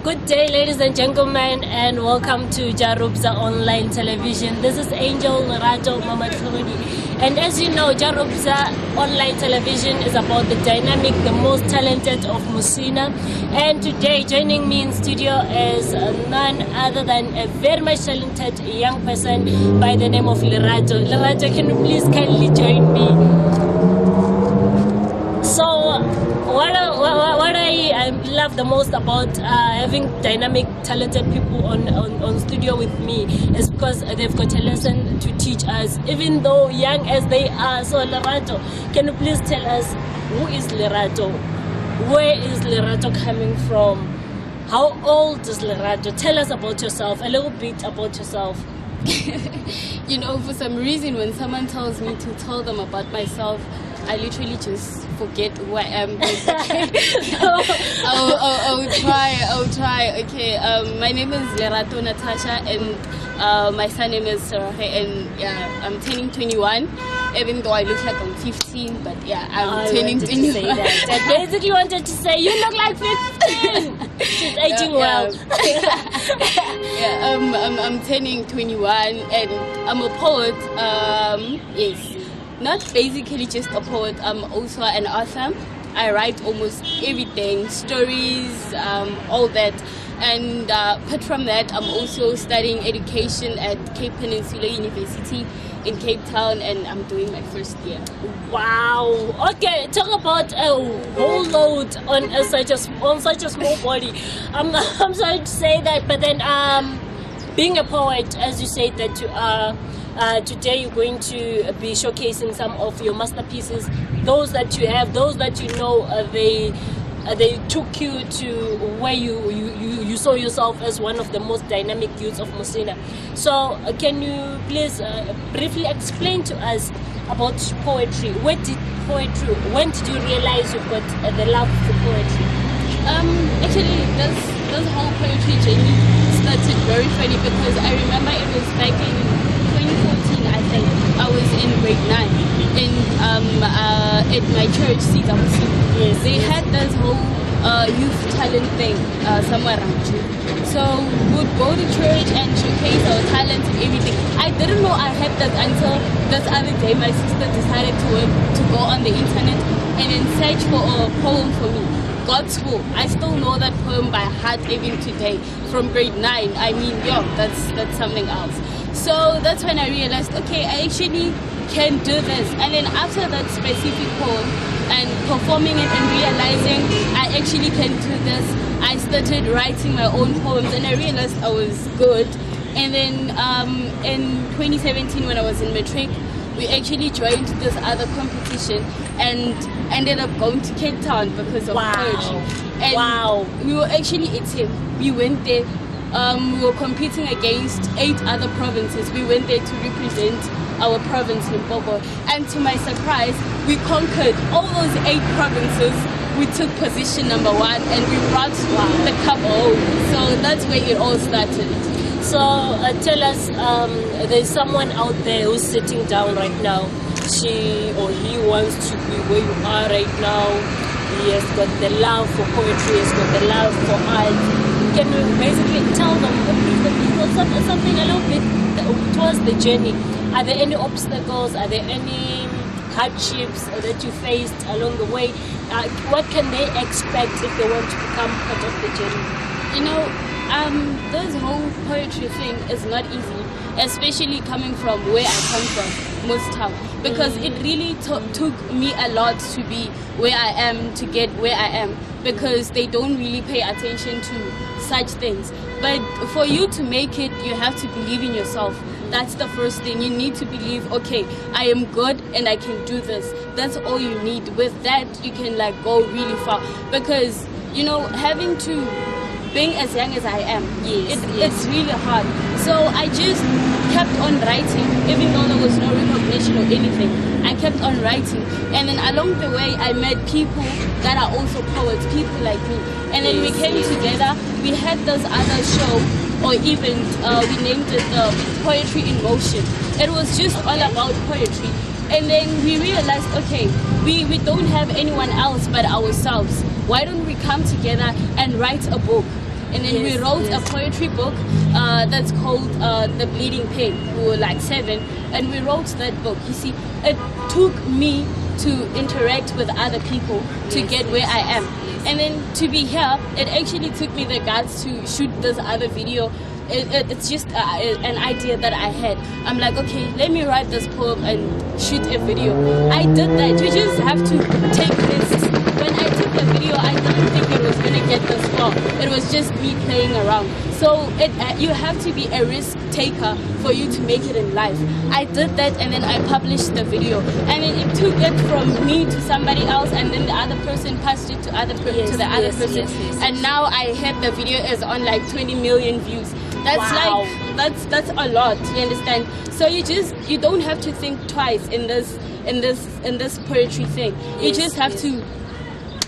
Good day, ladies and gentlemen, and welcome to Rubza Online Television. This is Angel, Lerato, Mama Tlhodi. And as you know, Rubza Online Television is about the dynamic, the most talented of Musina. And today, joining me in studio is none other than a very much talented young person by the name of Lerato. Lerato, can you please kindly join me? So, what I love the most about having dynamic, talented people on studio with me is because they've got a lesson to teach us, even though young as they are. So, Lerato, can you please tell us, who is Lerato? Where is Lerato coming from? How old is Lerato? Tell us about yourself, a little bit about yourself. You know, for some reason, when someone tells me to tell them about myself, I literally just forget who I am. I'll try. Okay, my name is Lerato, Natasha, and my surname is Sarah, and yeah, I'm turning 21, even though I look like I'm 15, but yeah, I'm turning 21. I basically wanted to say, you look like 15! She's aging well. Yeah, I'm turning 21, and I'm a poet, yes. Not basically just a poet, I'm also an author. I write almost everything, stories, all that. And apart from that, I'm also studying education at Cape Peninsula University in Cape Town, and I'm doing my first year. Wow. Okay, talk about a whole load on such a small body. I'm sorry to say that, but then being a poet, as you say that you are, today you're going to be showcasing some of your masterpieces, those that you have, those that you know, they took you to where you saw yourself as one of the most dynamic youths of Musina. So can you please briefly explain to us about poetry? When did you realize you got the love for poetry? Actually, this whole poetry journey started very funny, because I remember it was back in 2014, I think. I was in grade 9 in at my church, CWC. Yes. They had this whole youth talent thing somewhere around June. So we'd go to church and showcase our talent and everything. I didn't know I had that until this other day my sister decided to go on the internet and then search for a poem for me. God's School. I still know that poem by heart even today from grade 9. I mean, yo, that's something else. So that's when I realized, okay, I actually can do this. And then after that specific poem and performing it and realizing I actually can do this, I started writing my own poems, and I realized I was good. And then in 2017, when I was in matric, we actually joined this other competition and ended up going to Cape Town because of poetry. And we were actually a team. We went there. We were competing against 8 other provinces. We went there to represent our province, Limpopo. And to my surprise, we conquered all those 8 provinces. We took position number 1 and we brought the cup home. So that's where it all started. So tell us, there's someone out there who's sitting down right now. She or he wants to be where you are right now. He has got the love for poetry, he has got the love for art. Can you basically tell them something a little bit towards the journey? Are there any obstacles? Are there any hardships that you faced along the way? What can they expect if they want to become part of the journey? You know, this whole poetry thing is not easy, especially coming from where I come from, Mustown, because it really took me a lot to be where I am, to get where I am, because they don't really pay attention to such things. But for you to make it, you have to believe in yourself. That's the first thing. You need to believe, okay, I am good and I can do this. That's all you need. With that, you can go really far, because, you know, having to being as young as I am, it's really hard. So I just kept on writing, even though there was no recognition or anything. I kept on writing, and then along the way I met people that are also poets, people like me. And then we came together, we had this other show or event, we named it Poetry in Motion. It was just all about poetry. And then we realized, okay, we don't have anyone else but ourselves. Why don't we come together and write a book? and then we wrote a poetry book that's called The Bleeding Pen. We were like 7, and we wrote that book. You see, it took me to interact with other people to get where I am. And then to be here, it actually took me the guts to shoot this other video. It's just an idea that I had. I'm like, okay, let me write this poem and shoot a video. I did that. You just have to take risks. When I took the video, I didn't think it was going to get this far. It was just me playing around. So you have to be a risk taker for you to make it in life. I did that, and then I published the video. And then it took it from me to somebody else, and then the other person passed it to the other person. And now I had the video is on like 20 million views. That's that's a lot, you understand? So you don't have to think twice in this poetry thing. You just have to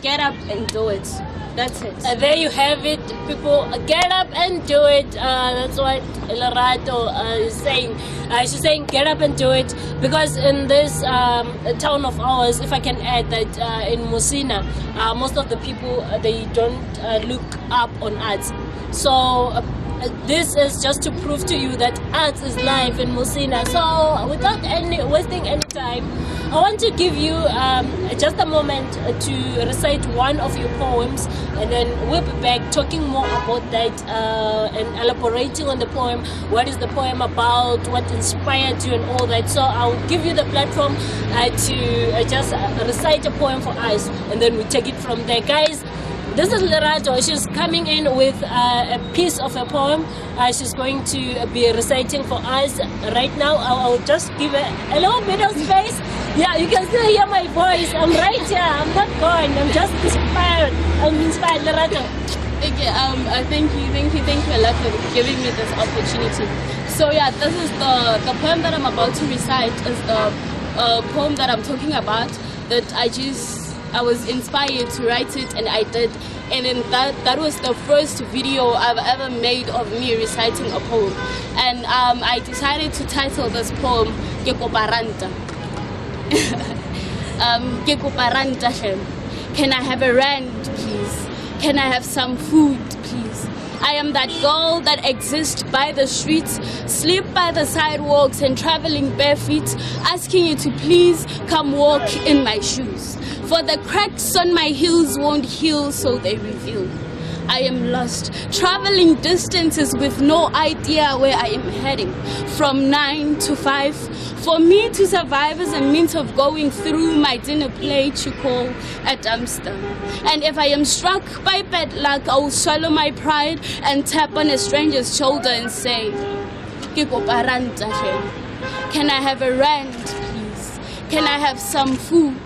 get up and do it. That's it. There you have it, people. Get up and do it. That's what Lerato is saying. She's saying get up and do it, because in this town of ours, if I can add that in Musina, most of the people they don't look up on arts. So this is just to prove to you that arts is life in Musina. So without wasting any time, I want to give you just a moment to recite one of your poems, and then we'll be back talking more about that and elaborating on the poem. What is the poem about? What inspired you and all that? So I'll give you the platform to just recite a poem for us, and then we take it from there. Guys, this is Lerato. She's coming in with a piece of a poem. She's going to be reciting for us right now. I'll just give a little bit of space. Yeah, you can still hear my voice. I'm right here. I'm not gone. I'm just inspired. I'm inspired, Lerato. Okay, thank you a lot for giving me this opportunity. So yeah, this is the poem that I'm about to recite. Is the poem that I'm talking about, that I was inspired to write it, and I did. And then that was the first video I've ever made of me reciting a poem. And I decided to title this poem Ke Koparanta. Ke Koparanta. Can I have a rand, please? Can I have some food, please? I am that girl that exists by the streets, sleep by the sidewalks and traveling bare feet, asking you to please come walk in my shoes. For the cracks on my heels won't heal, so they reveal. I am lost, traveling distances with no idea where I am heading. From 9 to 5, for me to survive is a means of going through my dinner plate you call a dumpster. And if I am struck by bad luck, I will swallow my pride and tap on a stranger's shoulder and say, Ke koparanta he. Can I have a rand, please? Can I have some food,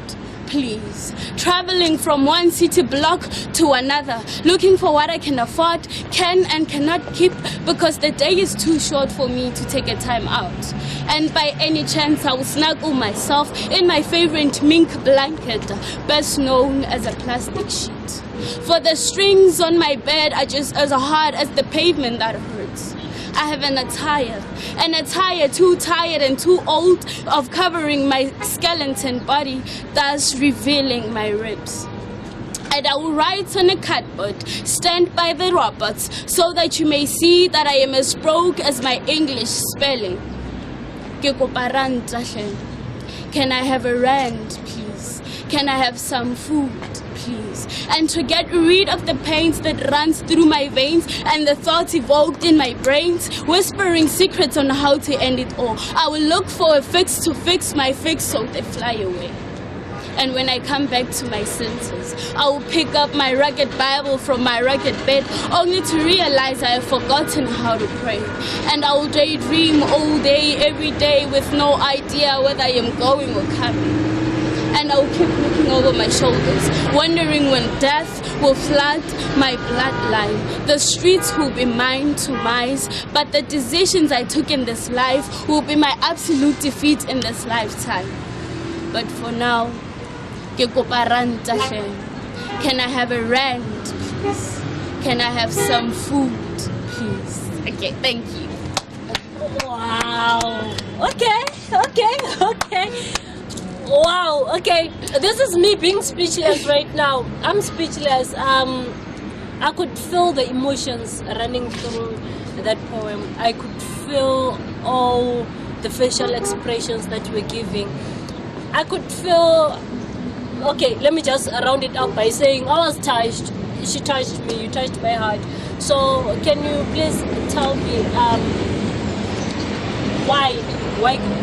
please? Traveling from one city block to another, looking for what I can afford, can and cannot keep, because the day is too short for me to take a time out. And by any chance I will snuggle myself in my favorite mink blanket, best known as a plastic sheet. For the strings on my bed are just as hard as the pavement that hurts. I have an attire too tired and too old of covering my skeleton body, thus revealing my ribs. And I will write on a cardboard, stand by the robots, so that you may see that I am as broke as my English spelling. Ke koparanta hle. Can I have a rand, please? Can I have some food, please? And to get rid of the pains that runs through my veins and the thoughts evoked in my brains, whispering secrets on how to end it all, I will look for a fix to fix my fix so they fly away. And when I come back to my senses, I will pick up my rugged Bible from my rugged bed, only to realize I have forgotten how to pray. And I will daydream all day, every day, with no idea whether I am going or coming. And I will keep looking over my shoulders, wondering when death will flood my bloodline. The streets will be mine to mise, but the decisions I took in this life will be my absolute defeat in this lifetime. But for now, Ke koparanta hle. Can I have a rand, please? Can I have some food, please? Okay, thank you. Wow. Okay. Wow. Okay. This is me being speechless right now. I'm speechless. I could feel the emotions running through that poem. I could feel all the facial expressions that you were giving. I could feel, okay, let me just round it up by saying I was touched. She touched me, you touched my heart. So can you please tell me why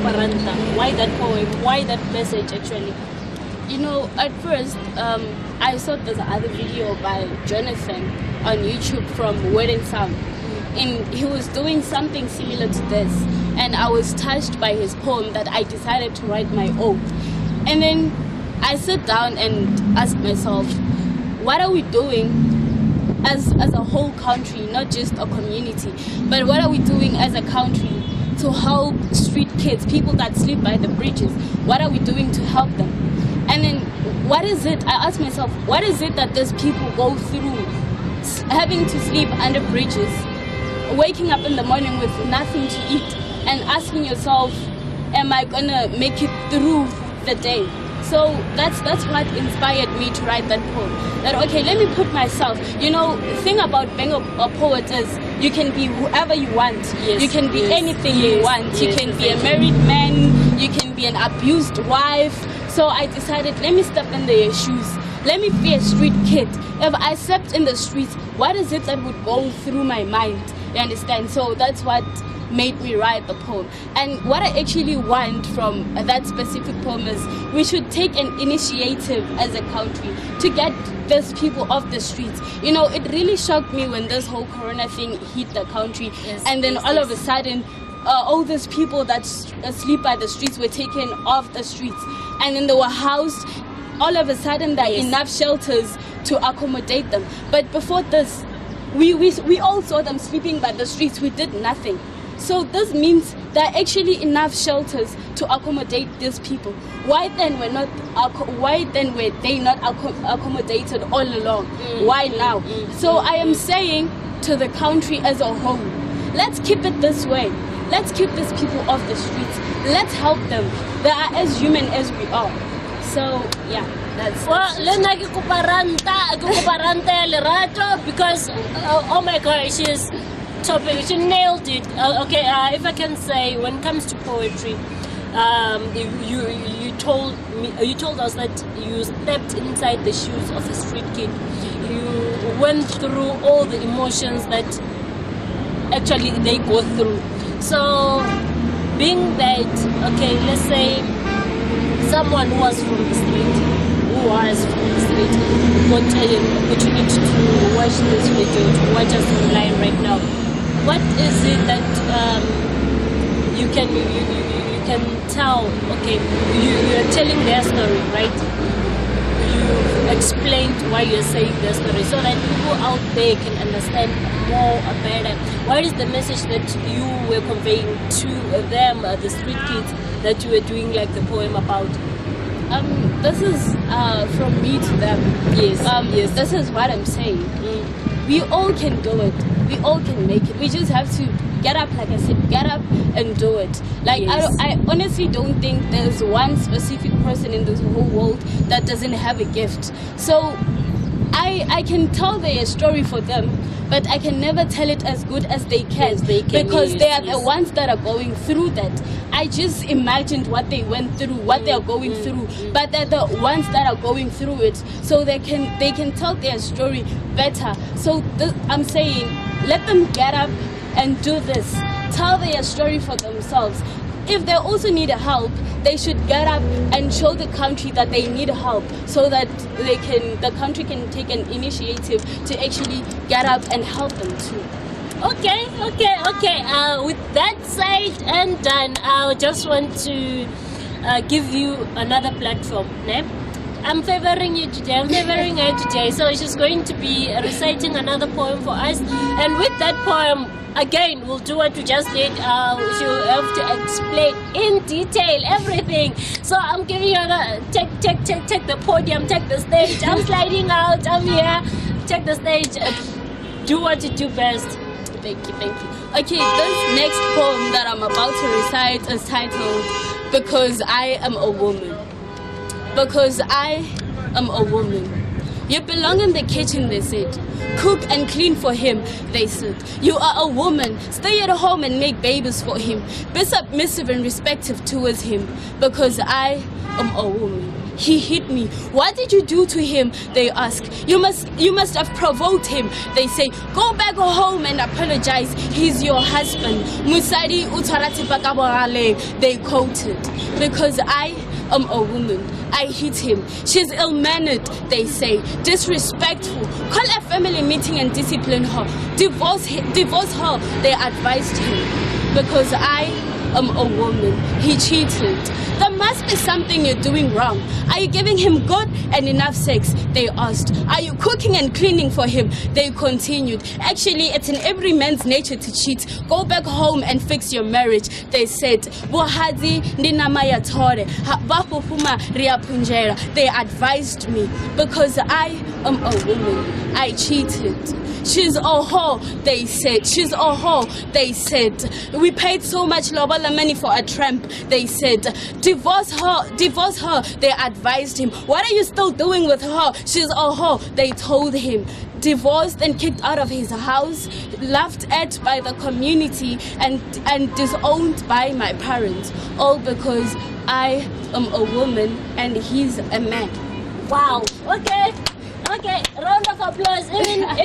Paranta? Why that poem? Why that message actually? You know, at first, I saw this other video by Jonathan on YouTube from Word and Sound. And he was doing something similar to this. And I was touched by his poem that I decided to write my own. And then I sat down and asked myself, what are we doing as a whole country, not just a community, but what are we doing as a country to help street kids, people that sleep by the bridges? What are we doing to help them? And then what is it, I asked myself, what is it that these people go through, having to sleep under bridges, waking up in the morning with nothing to eat, and asking yourself, am I gonna make it through the day? So that's what inspired me to write that poem. That, okay, let me put myself, you know, the thing about being a poet is you can be whoever you want. Yes, you can be yes, anything yes, you want. You yes, can be a married man, you can be an abused wife. So I decided, let me step in their shoes. Let me be a street kid. If I stepped in the streets, what is it that would go through my mind? You understand? So that's what made me write the poem. And what I actually want from that specific poem is we should take an initiative as a country to get these people off the streets. You know, it really shocked me when this whole corona thing hit the country. Yes, and then yes, all yes. of a sudden, all these people that sleep by the streets were taken off the streets. And then they were housed. All of a sudden, there are enough shelters to accommodate them. But before this, we all saw them sleeping by the streets. We did nothing. So this means there are actually enough shelters to accommodate these people. Why then were they not accommodated all along? Why now? So I am saying to the country as a whole, let's keep it this way. Let's keep these people off the streets. Let's help them. They are as human as we are. So yeah, that's Lena kuparanta Lerato, because oh my God, she's topic. She nailed it. Okay, if I can say, when it comes to poetry, you told us that you stepped inside the shoes of a street kid. You went through all the emotions that actually they go through. So, being that, okay, let's say someone who was from the street, got an opportunity to watch this video, to watch us online right now. What is it that you can tell? Okay, you're telling their story, right? You explained why you're saying their story, so that people out there can understand more better. What is the message that you were conveying to them, the street kids, that you were doing like the poem about? This is from me to them. Yes. Yes. This is what I'm saying. We all can do it. We all can make it. We just have to get up, like I said, get up and do it. Like, Yes. I honestly don't think there's one specific person in this whole world that doesn't have a gift. So I can tell their story for them, but I can never tell it as good as they can, because they are the ones that are going through that. I just imagined what they went through, what they are going through, but they're the ones that are going through it, so they can tell their story better. So I'm saying, let them get up and do this. Tell their story for themselves. If they also need help, they should get up and show the country that they need help, so that the country can take an initiative to actually get up and help them too. Okay. With that said and done, I just want to give you another platform. Ne? I'm favoring you today. I'm favoring her today. So she's going to be reciting another poem for us. And with that poem, again, we'll do what we just did. She'll have to explain in detail everything. So I'm giving her take the podium, take the stage. I'm sliding out. I'm here. Take the stage. Do what you do best. Thank you. Okay, this next poem that I'm about to recite is titled Because I Am a Woman. Because I am a woman. You belong in the kitchen, they said. Cook and clean for him, they said. You are a woman. Stay at home and make babies for him. Be submissive and respectful towards him, because I am a woman. He hit me. What did you do to him? They ask. You must have provoked him. They say, go back home and apologize. He's your husband. Musadi utarati pakabale. They quoted. Because I am a woman. I hit him. She's ill-mannered, they say. Disrespectful. Call a family meeting and discipline her. Divorce her. They advised him. Because I am a woman. He cheated. There must be something you're doing wrong. Are you giving him good and enough sex? They asked. Are you cooking and cleaning for him? They continued. Actually, it's in every man's nature to cheat. Go back home and fix your marriage. They said. They advised me because I am a woman. I cheated. She's a whore, they said. She's a whore, they said. We paid so much lobola money for a tramp, they said. Divorce her, they advised him. What are you still doing with her? She's a whore, they told him. Divorced and kicked out of his house, laughed at by the community, and disowned by my parents. All because I am a woman and he's a man. Wow. Okay, round of applause.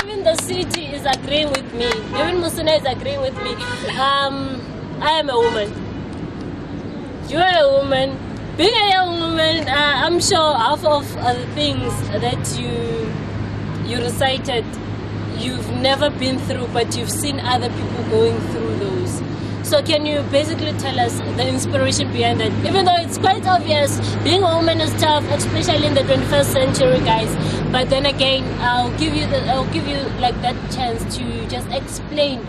Even the city is agreeing with me. Even Musuna is agreeing with me. I am a woman. You are a woman. Being a young woman, I'm sure half of the things that you recited, you've never been through, but you've seen other people going through those. So can you basically tell us the inspiration behind that? Even though it's quite obvious, being a woman is tough, especially in the 21st century, guys. But then again, I'll give you like that chance to just explain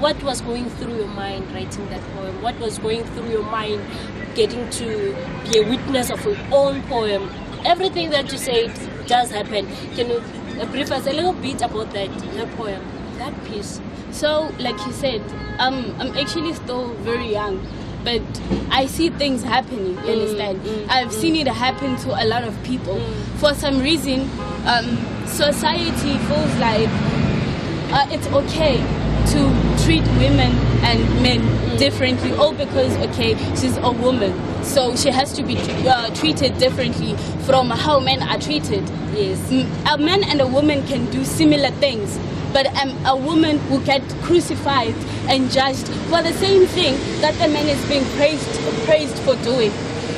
what was going through your mind writing that poem. What was going through your mind getting to be a witness of your own poem. Everything that you said does happen. Can you brief us a little bit about that poem, that piece? So, like you said, I'm actually still very young, but I see things happening, you understand? I've seen it happen to a lot of people. For some reason, society feels like it's okay to treat women and men differently, all because, okay, she's a woman, so she has to be treated differently from how men are treated. Yes. A man and a woman can do similar things, but a woman will get crucified and judged for the same thing that the man is being praised for doing.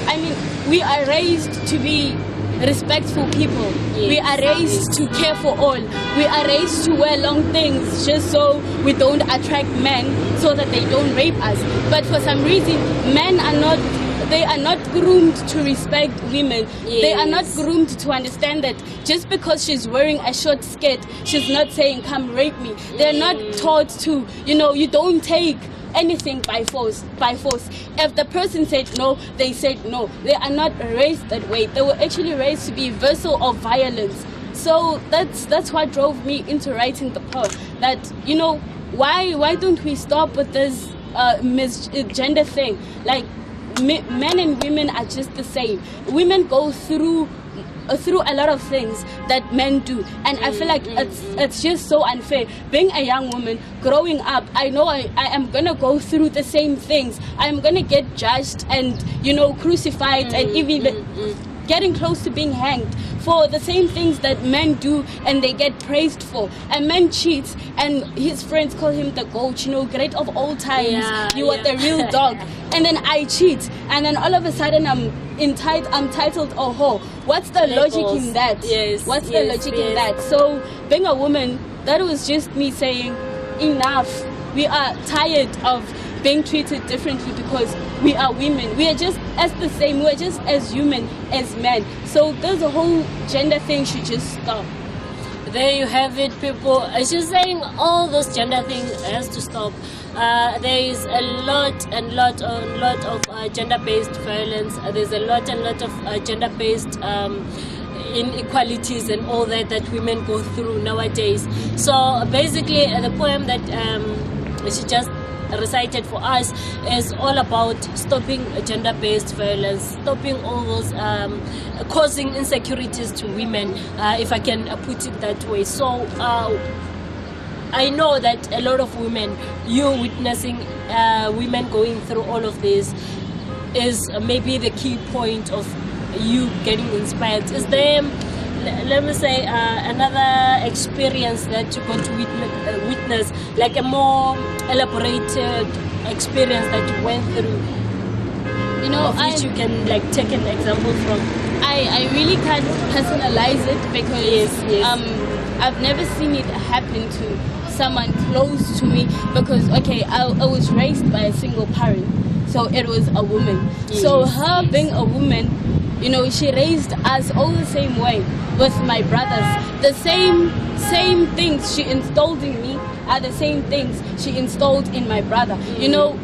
I mean, we are raised to be respectful people. Yes. We are raised to care for all. We are raised to wear long things just so we don't attract men, so that they don't rape us. But for some reason, men are not groomed to respect women. Yes. They are not groomed to understand that just because she's wearing a short skirt, she's not saying, come rape me. They're not taught to, you don't take anything by force. If the person said no, they said no. They are not raised that way. They were actually raised to be a vessel of violence. So that's what drove me into writing the poem. That, why don't we stop with this misgender thing? Like, men and women are just the same. Women go through a lot of things that men do, and I feel like it's just so unfair. Being a young woman growing up, I know I am gonna go through the same things. I'm gonna get judged and crucified and even getting close to being hanged for the same things that men do and they get praised for. A man cheats and his friends call him the goat, great of all times. You are the real dog. And then I cheat, and then all of a sudden I'm titled a whore. What's the logic in that? Yes. What's the logic in that? So being a woman, that was just me saying, enough. We are tired of being treated differently because we are women. We are just as the same. We are just as human as men. So this whole gender thing should just stop. There you have it, people. As you're saying, all those gender things has to stop. There is a lot of gender-based violence. There's a lot of gender-based inequalities and all that women go through nowadays. So basically, the poem that she just recited for us is all about stopping gender-based violence, stopping all those causing insecurities to women, if I can put it that way. So I know that a lot of women, you witnessing women going through all of this, is maybe the key point of you getting inspired. Is there, let me say, another experience that you got to witness, like a more elaborated experience that you went through, You know, which you can like take an example from? I really can't personalize it because Yes. I've never seen it happen to someone close to me, because okay, I was raised by a single parent, so it was a woman. Yes, So her yes. being a woman, you know, she raised us all the same way with my brothers. The same things she installed in me are the same things she installed in my brother. You know,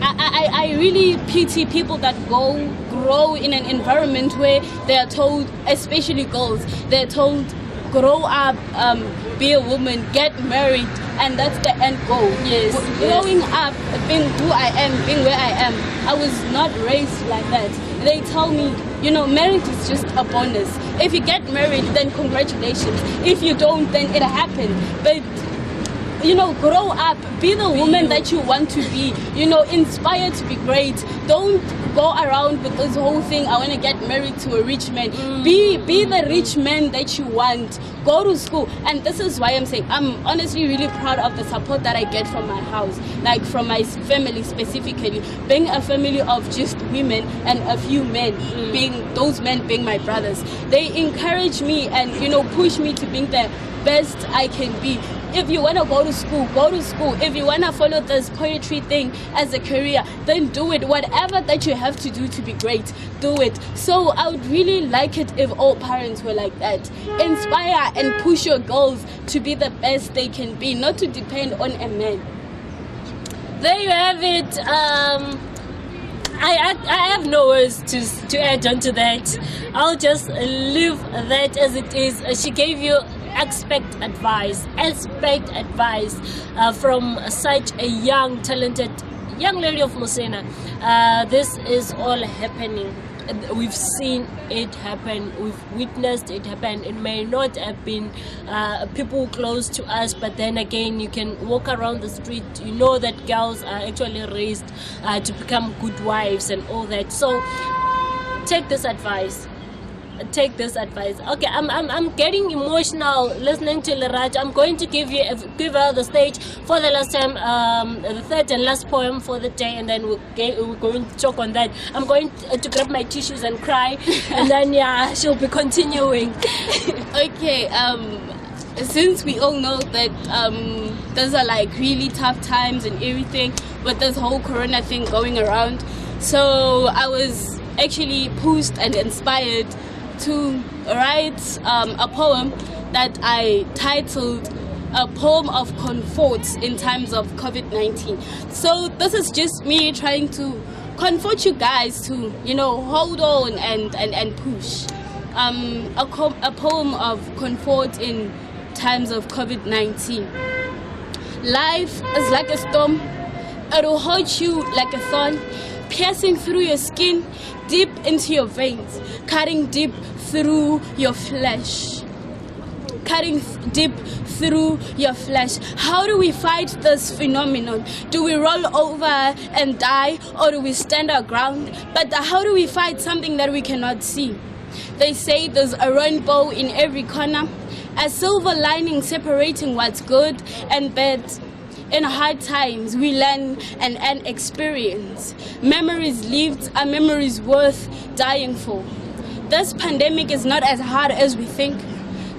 I really pity people that grow in an environment where they are told, especially girls, they're told, grow up, be a woman, get married, and that's the end goal. Yes, Growing up, being who I am, being where I am, I was not raised like that. They tell me, you know, marriage is just a bonus. If you get married, then congratulations. If you don't, then it happened. But you know, grow up, be the woman that you want to be, you know, inspire to be great. Don't go around with this whole thing, I want to get married to a rich man. Be the rich man that you want. Go to school. And this is why I'm saying I'm honestly really proud of the support that I get from my house, like from my family specifically, being a family of just women and a few men, being those men being my brothers. They encourage me and, you know, push me to being the best I can be. If you want to go to school, go to school. If you want to follow this poetry thing as a career, then do it. Whatever that you have to do to be great, do it. So I would really like it if all parents were like that. Inspire and push your girls to be the best they can be, not to depend on a man. There you have it. I have no words to add on to that. I'll just leave that as it is. She gave you expect advice from such a young, talented young lady of Mosena. This is all happening. We've seen it happen. We've witnessed it happen. It may not have been people close to us, but then again, you can walk around the street. You know that girls are actually raised to become good wives and all that. So take this advice. Take this advice. Okay, I'm getting emotional listening to Lerato. I'm going to give her the stage for the last time, the third and last poem for the day, and then we're going to talk on that. I'm going to grab my tissues and cry, and then yeah, she'll be continuing. Okay, since we all know that those are like really tough times and everything with this whole corona thing going around, so I was actually pushed and inspired to write a poem that I titled A Poem of Comfort in Times of COVID-19. So this is just me trying to comfort you guys to, you know, hold on and push. A poem of comfort in times of COVID-19. Life is like a storm. It will hurt you like a thorn, piercing through your skin, deep into your veins, cutting deep through your flesh. Cutting deep through your flesh. How do we fight this phenomenon? Do we roll over and die, or do we stand our ground? But how do we fight something that we cannot see? They say there's a rainbow in every corner, a silver lining separating what's good and bad. In hard times, we learn and experience. Memories lived are memories worth dying for. This pandemic is not as hard as we think.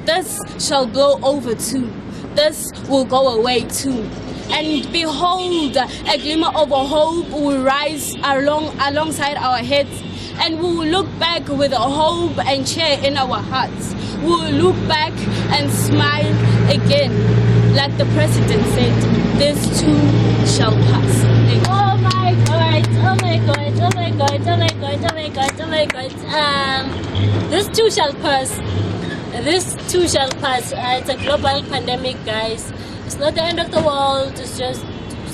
This shall blow over too. This will go away too. And behold, a glimmer of a hope will rise alongside our heads. And we will look back with a hope and cheer in our hearts. We will look back and smile again. Like the president said, this too shall pass. Oh my God, oh my God, oh my God, oh my God, oh my God, oh my God. This too shall pass. This too shall pass. It's a global pandemic, guys. It's not the end of the world. It's just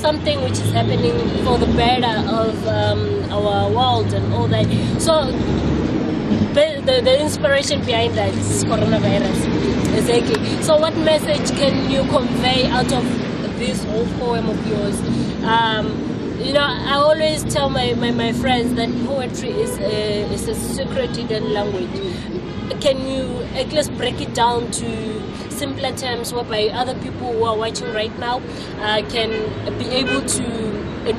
something which is happening for the better of our world and all that. So the inspiration behind that is coronavirus. Exactly. So what message can you convey out of this whole poem of yours? I always tell my friends that poetry is a secret hidden language. Can you at least break it down to simpler terms whereby other people who are watching right now can be able to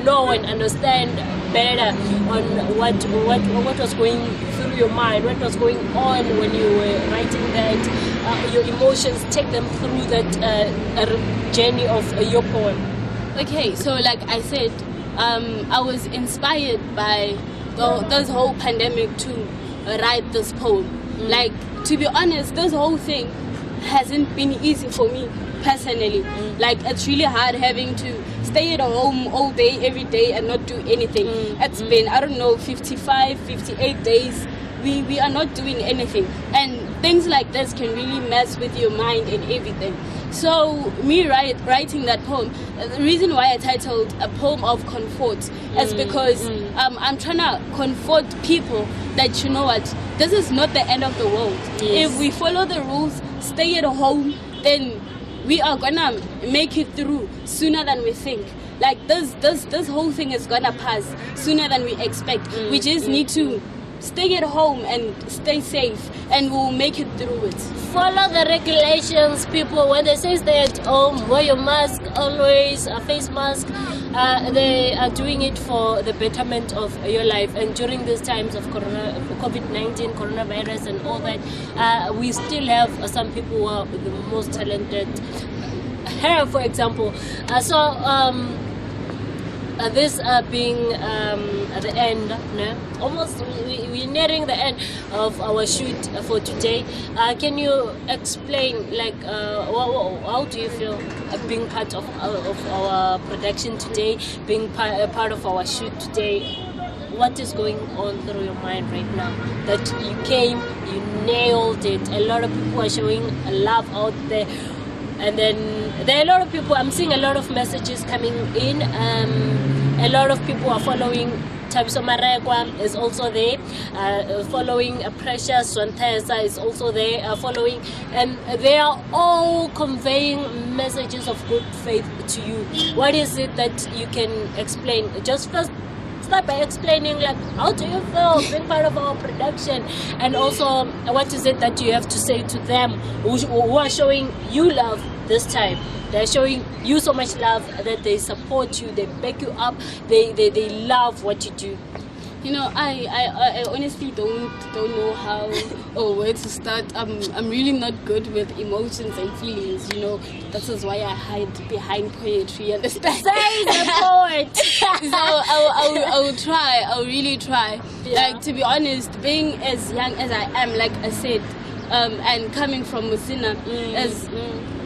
know and understand better on what was going through your mind, what was going on when you were writing that, your emotions, take them through that journey of your poem. Okay, so like I said, I was inspired by this whole pandemic to write this poem. Like, to be honest, this whole thing hasn't been easy for me personally. Like, it's really hard having to stay at home all day, every day, and not do anything. It's been, I don't know, 55, 58 days. We are not doing anything. And things like this can really mess with your mind and everything. So me writing that poem, the reason why I titled A Poem of Comfort is because I'm trying to comfort people that, you know what, this is not the end of the world. Yes. If we follow the rules, stay at home, then we are gonna make it through sooner than we think. Like this whole thing is gonna pass sooner than we expect. We just need to stay at home and stay safe, and we'll make it through it. Follow the regulations, people. When they say stay at home, wear your mask always, a face mask. They are doing it for the betterment of your life. And during these times of COVID-19, coronavirus and all that, we still have some people who are the most talented. Here, for example. This being at the end, almost we're nearing the end of our shoot for today. Can you explain, like, how do you feel being part of our production today, being part of our shoot today? What is going on through your mind right now? That you came, you nailed it. A lot of people are showing love out there. And then there are a lot of people, I'm seeing a lot of messages coming in. A lot of people are following. Tabiso Marekwa is also there, following Precious Swantesa is also there, following, and they are all conveying messages of good faith to you. What is it that you can explain? Just first start by explaining, like, how do you feel being part of our production, and also what is it that you have to say to them who are showing you love this time. They're showing you so much love that they support you, they back you up, they love what you do. You know, I honestly don't know how or where to start. I'm really not good with emotions and feelings, you know. That is why I hide behind poetry, understand? Say the poet! So I will try, I'll really try. Yeah. Like, to be honest, being as young as I am, like I said, and coming from Musina,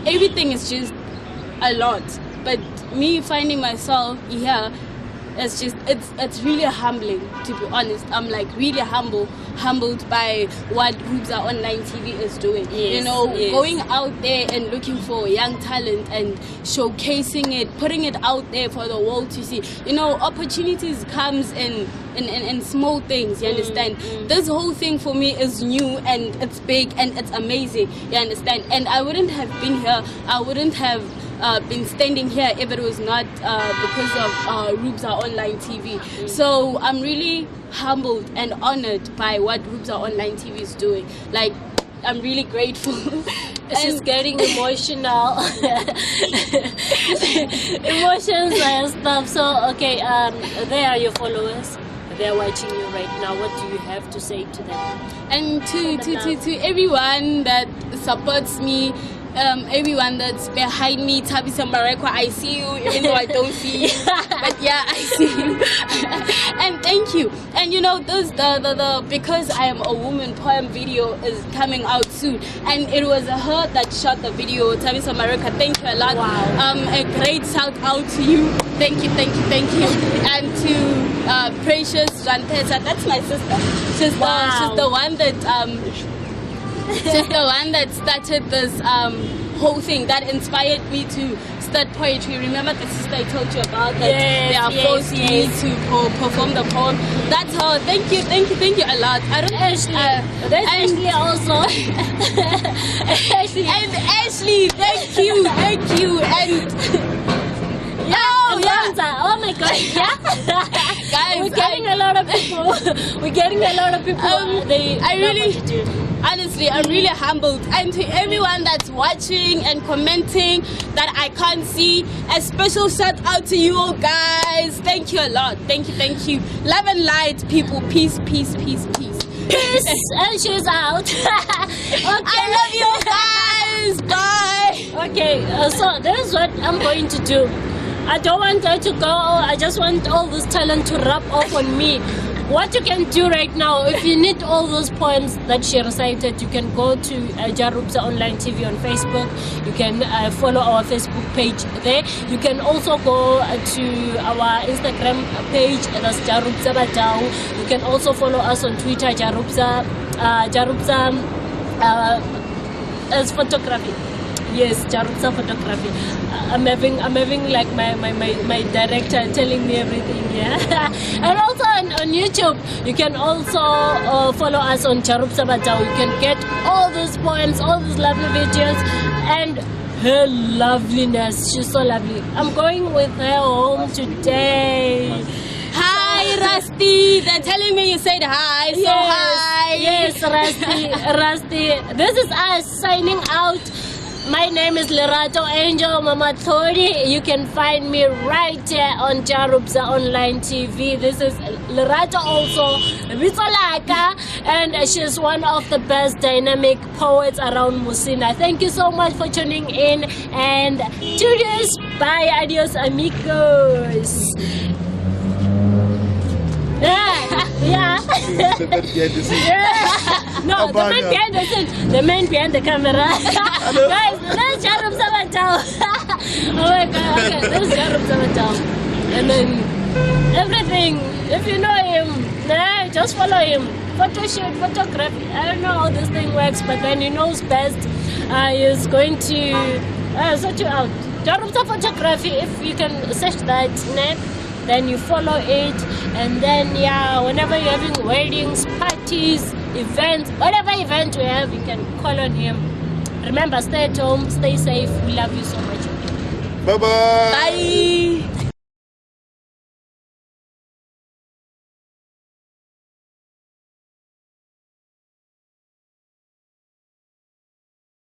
everything is just a lot. But me finding myself here, it's really humbling, to be honest. I'm like really humbled by what Rubza Online TV is doing. Yes, you know, yes. Going out there and looking for young talent and showcasing it, putting it out there for the world to see. You know, opportunities comes in small things, you understand? This whole thing for me is new and it's big and it's amazing, you understand? And I wouldn't have been here, I wouldn't have been standing here if it was not because of Rubza Online TV. So I'm really humbled and honored by what Rubza Online TV is doing. Like, I'm really grateful. She's getting emotional. Emotions and stuff. So, okay, there are your followers. They're watching you right now. What do you have to say to them? And to everyone that supports me, everyone that's behind me, Tabiso Marekwa, I see you, even though I don't see you. But yeah, I see you. And thank you. And you know, the because I am a woman poem video is coming out soon. And it was her that shot the video, Tabiso Marekwa. Thank you a lot. Wow. A great shout out to you. Thank you. And to Precious Swantesa, that's my sister. She's the one that she's the one that started this whole thing, that inspired me to that poetry. Remember the sister I told you about that Yes, they are yes, forced yes. to perform the poem. That's how. Thank you a lot. I don't Ashley, there's Ashley also. Ashley. And Ashley, thank you, and Oh my God! Yeah, guys, we're getting a lot of people. We're getting a lot of people. Honestly, I'm really humbled. And to everyone that's watching and commenting that I can't see, a special shout out to you all, guys. Thank you a lot. Thank you. Love and light, people. Peace. Peace, and she's out. Okay. I love you guys. Bye. Okay, so this is what I'm going to do. I don't want her to go. I just want all this talent to rub off on me. What you can do right now, if you need all those poems that she recited, you can go to Rubza Online TV on Facebook. You can follow our Facebook page there. You can also go to our Instagram page, that's Rubza Badao. You can also follow us on Twitter, Rubza as photography. Yes, Rubza photography. I'm having like my director telling me everything, yeah. And also on YouTube, you can also follow us on Rubza Badao. You can get all these poems, all these lovely videos, and her loveliness. She's so lovely. I'm going with her home today. Hi, Rusty. They're telling me you said hi. So hi. Yes, Rusty. This is us signing out. My name is Lerato Angel Mama Thori. You can find me right here on Rubza Online TV. This is Lerato also, Vitolaka, and she's one of the best dynamic poets around Musina. Thank you so much for tuning in, and cheers. Bye, adios, amigos. Yeah. No, the man behind the scene, the man behind the camera. Guys, let's Rubza Badao. Oh my God, okay, let's Rubza Badao. And then everything, if you know him, just follow him. Photo shoot, photography. I don't know how this thing works, but then he knows best. He's going to sort you out. Rubza photography, if you can search that name, then you follow it, and then whenever you're having weddings, parties, events, whatever event we have, you can call on him. Remember, stay at home, stay safe. We love you so much. Bye. Bye.